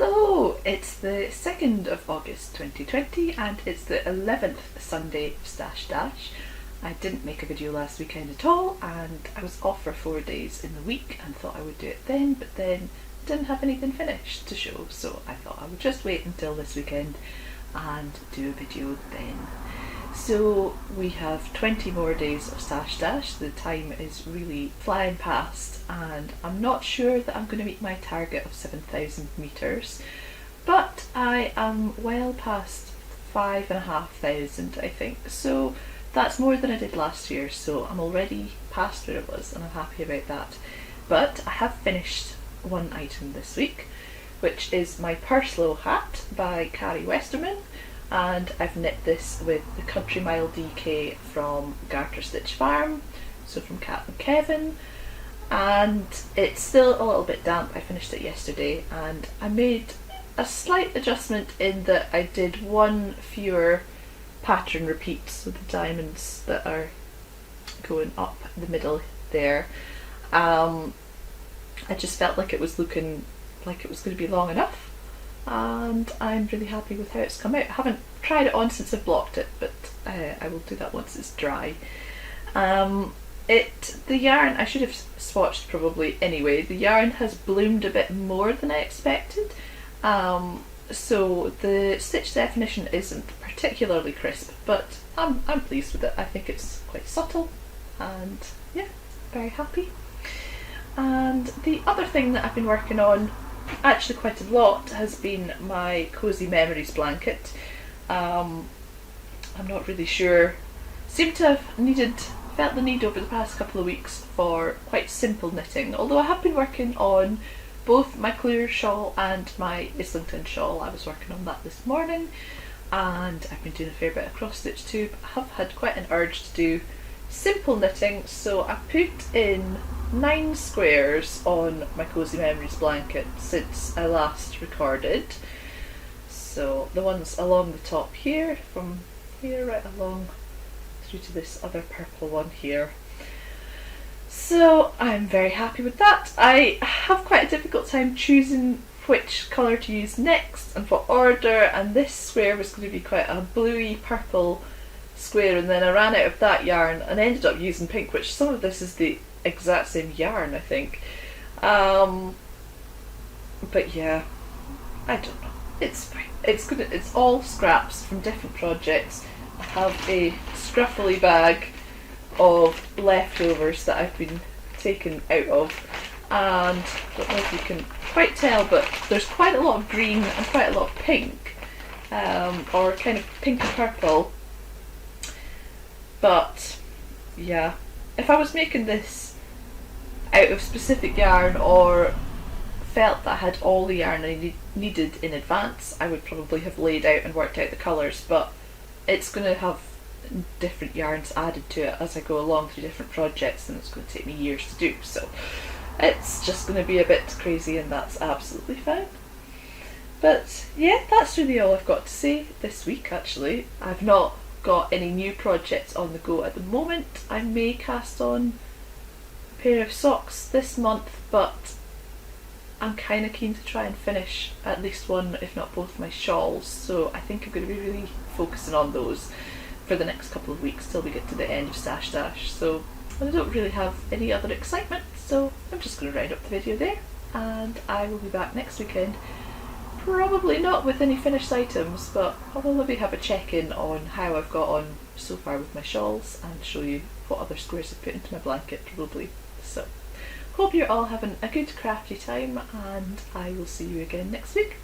Hello! It's the 2nd of August 2020 and it's the 11th Sunday of Stash Dash. I didn't make a video last weekend at all and I was off for 4 days in the week and thought I would do it then, but then didn't have anything finished to show, so I thought I would just wait until this weekend and do a video then. So we have 20 more days of Stash Dash. The time is really flying past and I'm not sure that I'm going to meet my target of 7,000 metres, but I am well past 5,500 I think, so that's more than I did last year, so I'm already past where it was and I'm happy about that. But I have finished one item this week, which is my Purslow hat by Carrie Westerman, and I've knit this with the Country Mile DK from Garter Stitch Farm, so from Kat and Kevin, and it's still a little bit damp. I finished it yesterday and I made a slight adjustment in that I did one fewer pattern repeats, so the diamonds that are going up the middle there. I just felt like it was looking like it was going to be long enough, and I'm really happy with how it's come out. I haven't tried it on since I've blocked it, but I will do that once it's dry. The yarn, I should have swatched probably anyway, the yarn has bloomed a bit more than I expected, so the stitch definition isn't particularly crisp, but I'm pleased with it. I think it's quite subtle and yeah, very happy. And the other thing that I've been working on, actually quite a lot, has been my Cozy Memories blanket. I'm not really sure, seem to have felt the need over the past couple of weeks for quite simple knitting, although I have been working on both my clear shawl and my Islington shawl. I was working on that this morning and I've been doing a fair bit of cross stitch too, but I have had quite an urge to do simple knitting, so I put in 9 squares on my Cozy Memories blanket since I last recorded. So the ones along the top here, from here right along through to this other purple one here. So I'm very happy with that. I have quite a difficult time choosing which colour to use next and what order, and this square was going to be quite a bluey purple square, and then I ran out of that yarn and ended up using pink, which some of this is the exact same yarn I think. But yeah, I don't know. It's fine. It's good. It's all scraps from different projects. I have a scruffly bag of leftovers that I've been taken out of, and I don't know if you can quite tell, but there's quite a lot of green and quite a lot of pink, or kind of pink and purple. But yeah, if I was making this out of specific yarn or felt that I had all the yarn I needed in advance, I would probably have laid out and worked out the colours, but it's going to have different yarns added to it as I go along through different projects, and it's going to take me years to do, so it's just going to be a bit crazy, and that's absolutely fine. But yeah, that's really all I've got to say this week. Actually, I've not got any new projects on the go at the moment. I may cast on a pair of socks this month, but I'm kind of keen to try and finish at least one, if not both, my shawls, so I think I'm going to be really focusing on those for the next couple of weeks till we get to the end of Stash Dash. So I don't really have any other excitement, so I'm just going to round up the video there, and I will be back next weekend. Probably not with any finished items, but I will maybe have a check-in on how I've got on so far with my shawls and show you what other squares I've put into my blanket probably. So hope you're all having a good crafty time, and I will see you again next week.